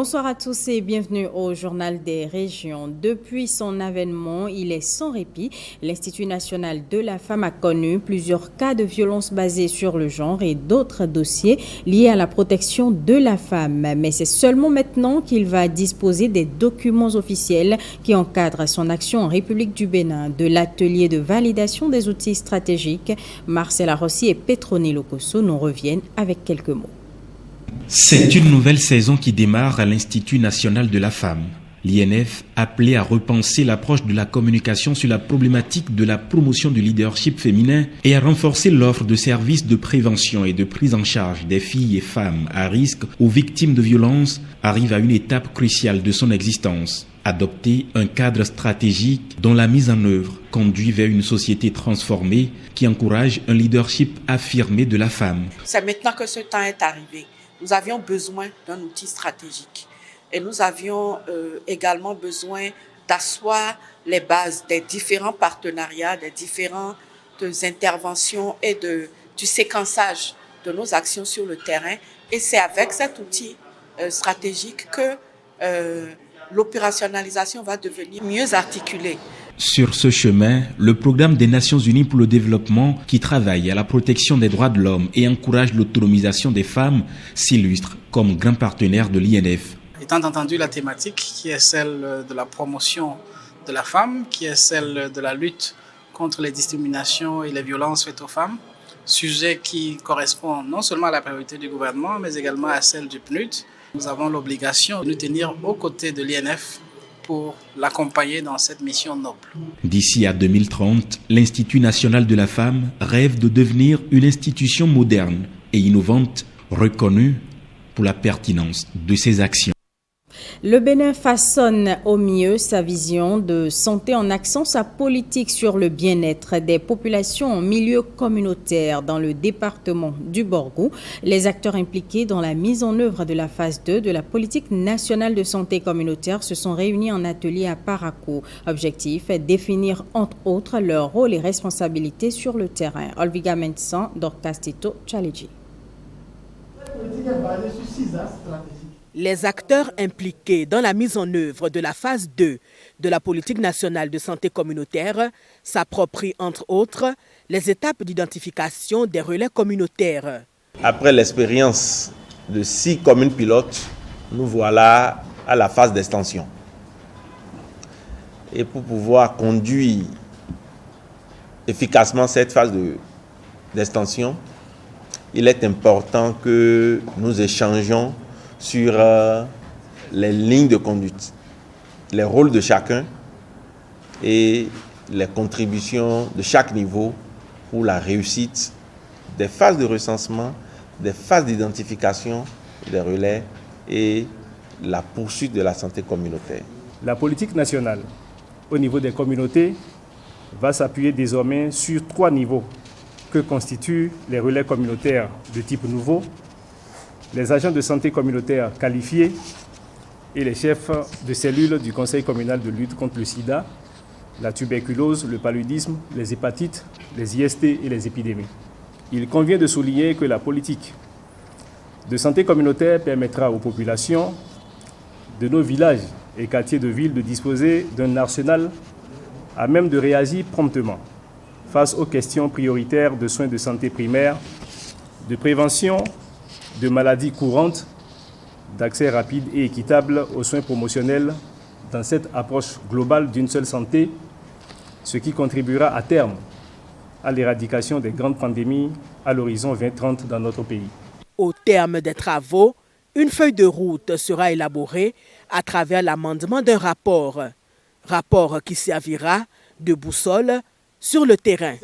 Bonsoir à tous et bienvenue au Journal des régions. Depuis son avènement, il est sans répit. L'Institut national de la femme a connu plusieurs cas de violence basés sur le genre et d'autres dossiers liés à la protection de la femme. Mais c'est seulement maintenant qu'il va disposer des documents officiels qui encadrent son action en République du Bénin. De l'atelier de validation des outils stratégiques, Marcela Rossi et Petroni Locoso nous reviennent avec quelques mots. C'est une nouvelle saison qui démarre à l'Institut national de la femme. L'INF, appelé à repenser l'approche de la communication sur la problématique de la promotion du leadership féminin et à renforcer l'offre de services de prévention et de prise en charge des filles et femmes à risque ou victimes de violences, arrive à une étape cruciale de son existence. Adopter un cadre stratégique dont la mise en œuvre conduit vers une société transformée qui encourage un leadership affirmé de la femme. C'est maintenant que ce temps est arrivé. Nous avions besoin d'un outil stratégique et nous avions également besoin d'asseoir les bases des différents partenariats, des différentes interventions et du séquençage de nos actions sur le terrain. Et c'est avec cet outil stratégique que l'opérationnalisation va devenir mieux articulée. Sur ce chemin, le programme des Nations Unies pour le développement, qui travaille à la protection des droits de l'homme et encourage l'autonomisation des femmes, s'illustre comme grand partenaire de l'INF. Étant entendu la thématique qui est celle de la promotion de la femme, qui est celle de la lutte contre les discriminations et les violences faites aux femmes, sujet qui correspond non seulement à la priorité du gouvernement, mais également à celle du PNUD, nous avons l'obligation de nous tenir aux côtés de l'INF pour l'accompagner dans cette mission noble. D'ici à 2030, l'Institut national de la femme rêve de devenir une institution moderne et innovante, reconnue pour la pertinence de ses actions. Le Bénin façonne au mieux sa vision de santé en axant sa politique sur le bien-être des populations en milieu communautaire dans le département du Borgou. Les acteurs impliqués dans la mise en œuvre de la phase 2 de la politique nationale de santé communautaire se sont réunis en atelier à Parakou. Objectif, définir entre autres leur rôle et responsabilités sur le terrain. Olviga Mensan, Dorcastito, Chaliji. La politique est basée sur 6 axes stratégiques. Les acteurs impliqués dans la mise en œuvre de la phase 2 de la politique nationale de santé communautaire s'approprient entre autres les étapes d'identification des relais communautaires. Après l'expérience de 6 communes pilotes, nous voilà à la phase d'extension. Et pour pouvoir conduire efficacement cette phase d'extension, il est important que nous échangions sur les lignes de conduite, les rôles de chacun et les contributions de chaque niveau pour la réussite des phases de recensement, des phases d'identification des relais et la poursuite de la santé communautaire. La politique nationale au niveau des communautés va s'appuyer désormais sur 3 niveaux que constituent les relais communautaires de type nouveau, les agents de santé communautaire qualifiés et les chefs de cellules du Conseil communal de lutte contre le sida, la tuberculose, le paludisme, les hépatites, les IST et les épidémies. Il convient de souligner que la politique de santé communautaire permettra aux populations de nos villages et quartiers de ville de disposer d'un arsenal à même de réagir promptement face aux questions prioritaires de soins de santé primaires, de prévention de maladies courantes, d'accès rapide et équitable aux soins promotionnels dans cette approche globale d'une seule santé, ce qui contribuera à terme à l'éradication des grandes pandémies à l'horizon 2030 dans notre pays. Au terme des travaux, une feuille de route sera élaborée à travers l'amendement d'un rapport qui servira de boussole sur le terrain.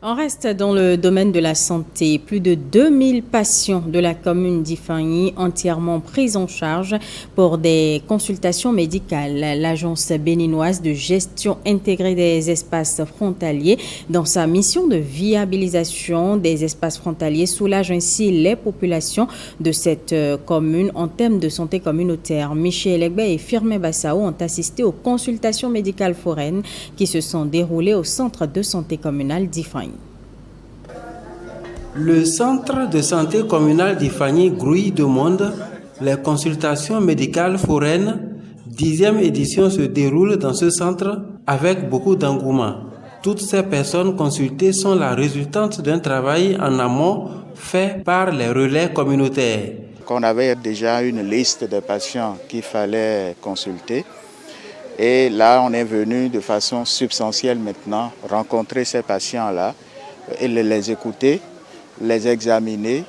On reste dans le domaine de la santé. Plus de 2000 patients de la commune d'Ifangui entièrement pris en charge pour des consultations médicales. L'agence béninoise de gestion intégrée des espaces frontaliers, dans sa mission de viabilisation des espaces frontaliers, soulage ainsi les populations de cette commune en termes de santé communautaire. Michel Egbe et Firmin Bassao ont assisté aux consultations médicales foraines qui se sont déroulées au centre de santé communal d'Ifangui. Le centre de santé communal d'Ifangui grouille de monde Les consultations médicales foraines, 10e édition, se déroule dans ce centre avec beaucoup d'engouement. Toutes ces personnes consultées sont la résultante d'un travail en amont fait par les relais communautaires. On avait déjà une liste de patients qu'il fallait consulter. Et là, on est venu de façon substantielle maintenant rencontrer ces patients-là et les écouter, les examiner,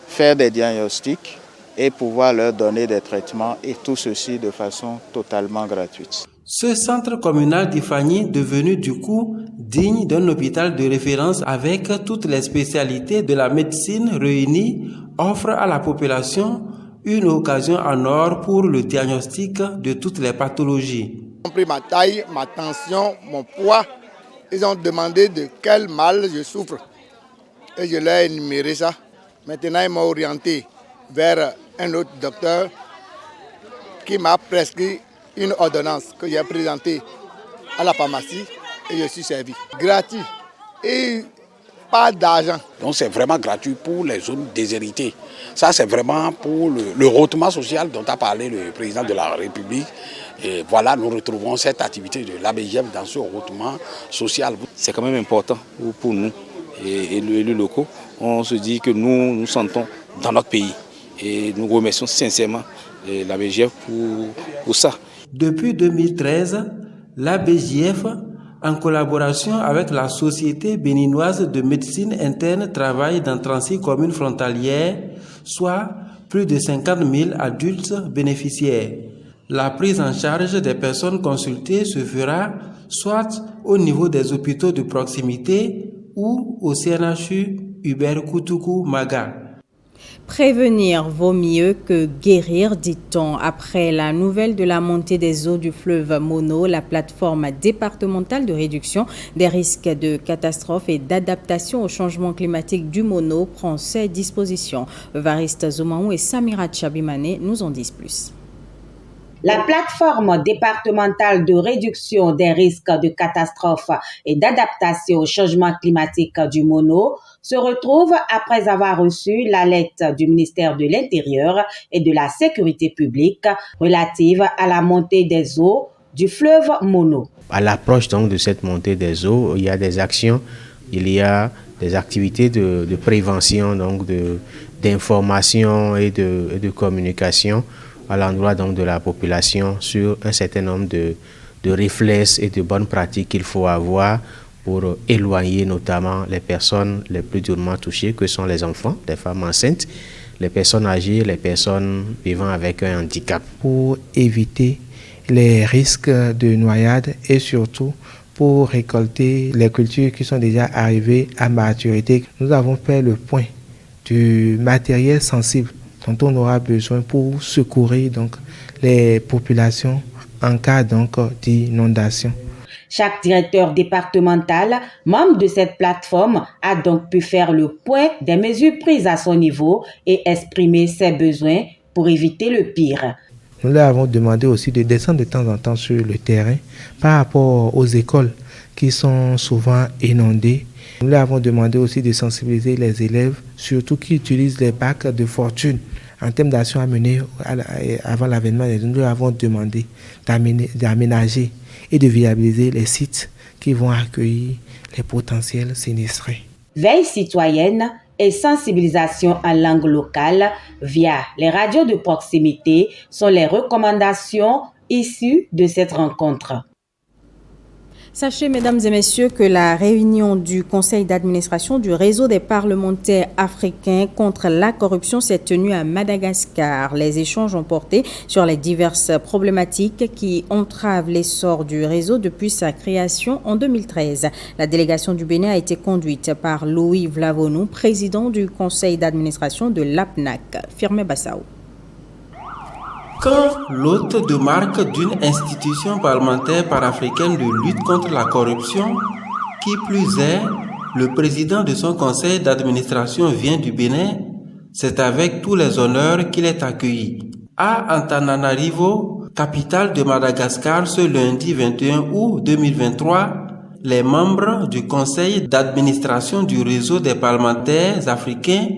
faire des diagnostics et pouvoir leur donner des traitements, et tout ceci de façon totalement gratuite. Ce centre communal d'Ifani, devenu du coup digne d'un hôpital de référence avec toutes les spécialités de la médecine réunies, offre à la population une occasion en or pour le diagnostic de toutes les pathologies. Ils ont pris ma taille, ma tension, mon poids. Ils ont demandé de quel mal je souffre. Et je leur ai énuméré ça. Maintenant, ils m'ont orienté vers un autre docteur qui m'a prescrit une ordonnance que j'ai présentée à la pharmacie et je suis servi. Gratuit et pas d'argent. Donc c'est vraiment gratuit pour les zones déshéritées. Ça c'est vraiment pour le rehaussement social dont a parlé le président de la République. Et voilà, nous retrouvons cette activité de l'ABGF dans ce rehaussement social. C'est quand même important pour nous et les élus locaux. On se dit que nous sentons dans notre pays et nous remercions sincèrement l'ABGF pour ça. Depuis 2013, l'ABGF, en collaboration avec la Société béninoise de médecine interne, travaille dans 36 communes frontalières, soit plus de 50 000 adultes bénéficiaires. La prise en charge des personnes consultées se fera soit au niveau des hôpitaux de proximité ou au CNHU Hubert Koutoukou Maga. Prévenir vaut mieux que guérir, dit-on. Après la nouvelle de la montée des eaux du fleuve Mono, la plateforme départementale de réduction des risques de catastrophe et d'adaptation au changement climatique du Mono prend ses dispositions. Evariste Zomaou et Samira Tchabimane nous en disent plus. La plateforme départementale de réduction des risques de catastrophe et d'adaptation au changement climatique du Mono se retrouve après avoir reçu la lettre du ministère de l'Intérieur et de la Sécurité publique relative à la montée des eaux du fleuve Mono. À l'approche donc de cette montée des eaux, il y a des actions, il y a des activités de prévention, donc d'information et de communication à l'endroit donc de la population sur un certain nombre de réflexes et de bonnes pratiques qu'il faut avoir pour éloigner notamment les personnes les plus durement touchées, que sont les enfants, les femmes enceintes, les personnes âgées, les personnes vivant avec un handicap. Pour éviter les risques de noyade et surtout pour récolter les cultures qui sont déjà arrivées à maturité, nous avons fait le point du matériel sensible dont on aura besoin pour secourir donc les populations en cas donc d'inondation. Chaque directeur départemental, membre de cette plateforme, a donc pu faire le point des mesures prises à son niveau et exprimer ses besoins pour éviter le pire. Nous leur avons demandé aussi de descendre de temps en temps sur le terrain par rapport aux écoles qui sont souvent inondées. Nous leur avons demandé aussi de sensibiliser les élèves, surtout qui utilisent les bacs de fortune. En termes d'action à mener avant l'avènement, nous leur avons demandé d'aménager et de viabiliser les sites qui vont accueillir les potentiels sinistrés. Veille citoyenne et sensibilisation en langue locale via les radios de proximité sont les recommandations issues de cette rencontre. Sachez, mesdames et messieurs, que la réunion du conseil d'administration du réseau des parlementaires africains contre la corruption s'est tenue à Madagascar. Les échanges ont porté sur les diverses problématiques qui entravent l'essor du réseau depuis sa création en 2013. La délégation du Bénin a été conduite par Louis Vlavonou, président du conseil d'administration de l'APNAC. Firmé Bassao. Quand l'hôte de marque d'une institution parlementaire panafricaine de lutte contre la corruption, qui plus est, le président de son conseil d'administration vient du Bénin, c'est avec tous les honneurs qu'il est accueilli. À Antananarivo, capitale de Madagascar, ce lundi 21 août 2023, les membres du conseil d'administration du réseau des parlementaires africains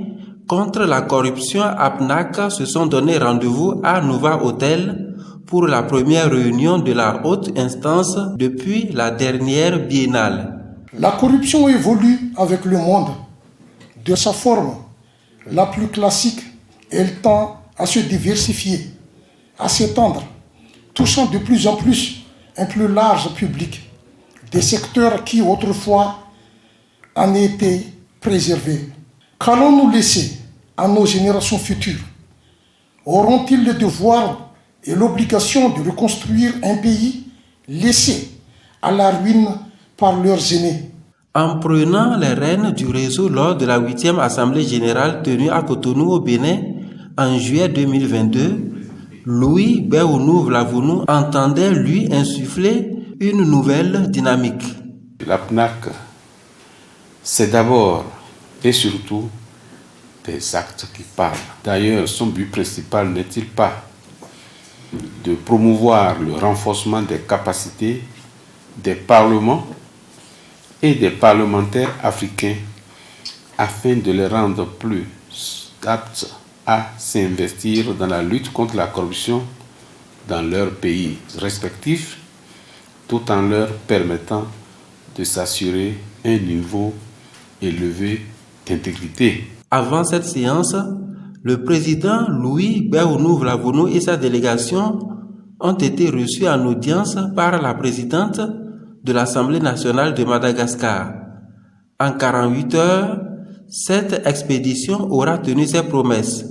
contre la corruption APNAC se sont donné rendez-vous à Nova Hotel pour la première réunion de la haute instance depuis la dernière biennale. La corruption évolue avec le monde. De sa forme la plus classique, elle tend à se diversifier, à s'étendre, touchant de plus en plus un plus large public, des secteurs qui autrefois en étaient préservés. Qu'allons-nous laisser à nos générations futures? Auront-ils le devoir et l'obligation de reconstruire un pays laissé à la ruine par leurs aînés? En prenant les rênes du réseau lors de la 8e Assemblée générale tenue à Cotonou au Bénin en juillet 2022, Louis Béounou Vlavounou entendait lui insuffler une nouvelle dynamique. L'APNAC, c'est d'abord et surtout des actes qui parlent. D'ailleurs, son but principal n'est-il pas de promouvoir le renforcement des capacités des parlements et des parlementaires africains afin de les rendre plus aptes à s'investir dans la lutte contre la corruption dans leurs pays respectifs, tout en leur permettant de s'assurer un niveau élevé d'intégrité. Avant cette séance, le président Louis Béounou Vlavounou et sa délégation ont été reçus en audience par la présidente de l'Assemblée nationale de Madagascar. En 48 heures, cette expédition aura tenu ses promesses.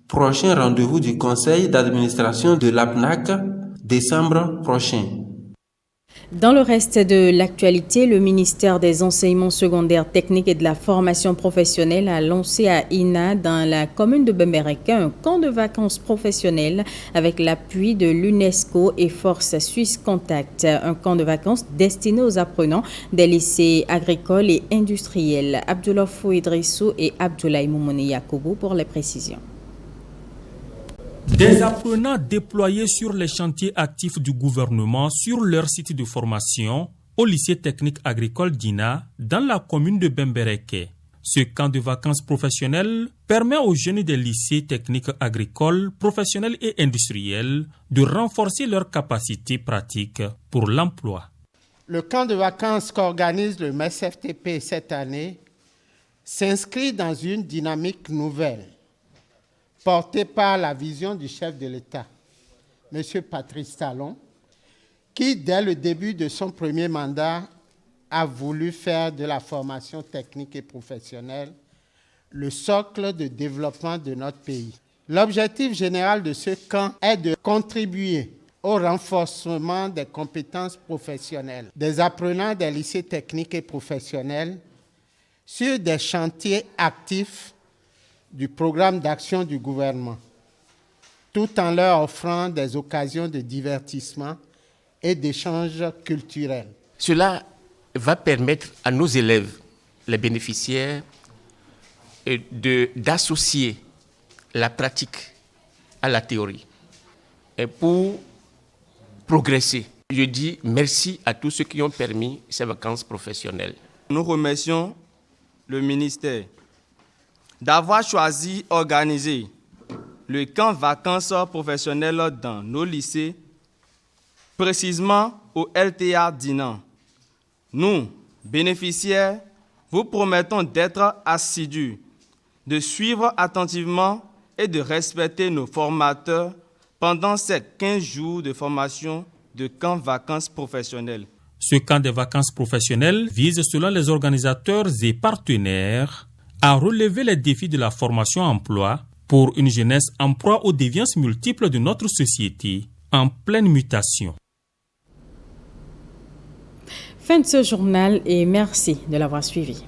Prochain rendez-vous du conseil d'administration de l'APNAC, décembre prochain. Dans le reste de l'actualité, le ministère des Enseignements secondaires techniques et de la formation professionnelle a lancé à Ina, dans la commune de Bembereke, un camp de vacances professionnelles avec l'appui de l'UNESCO et Force Suisse Contact. Un camp de vacances destiné aux apprenants des lycées agricoles et industriels. Abdullah Fouidrissou et Abdoulaye Moumouni Yakoubou pour les précisions. Des apprenants déployés sur les chantiers actifs du gouvernement sur leur site de formation au lycée technique agricole d'Ina dans la commune de Bembereke. Ce camp de vacances professionnelles permet aux jeunes des lycées techniques agricoles, professionnels et industriels de renforcer leurs capacités pratiques pour l'emploi. Le camp de vacances qu'organise le MES-FTP cette année s'inscrit dans une dynamique nouvelle, porté par la vision du chef de l'État, M. Patrice Talon, qui, dès le début de son premier mandat, a voulu faire de la formation technique et professionnelle le socle de développement de notre pays. L'objectif général de ce camp est de contribuer au renforcement des compétences professionnelles des apprenants des lycées techniques et professionnels sur des chantiers actifs du programme d'action du gouvernement, tout en leur offrant des occasions de divertissement et d'échanges culturels. Cela va permettre à nos élèves, les bénéficiaires, d'associer la pratique à la théorie et pour progresser. Je dis merci à tous ceux qui ont permis ces vacances professionnelles. Nous remercions le ministère d'avoir choisi d'organiser le camp vacances professionnelles dans nos lycées, précisément au LTA d'Inan. Nous, bénéficiaires, vous promettons d'être assidus, de suivre attentivement et de respecter nos formateurs pendant ces 15 jours de formation de camp vacances professionnelles. Ce camp de vacances professionnelles vise, selon les organisateurs et partenaires, à relever les défis de la formation-emploi pour une jeunesse en proie aux déviances multiples de notre société en pleine mutation. Fin de ce journal et merci de l'avoir suivi.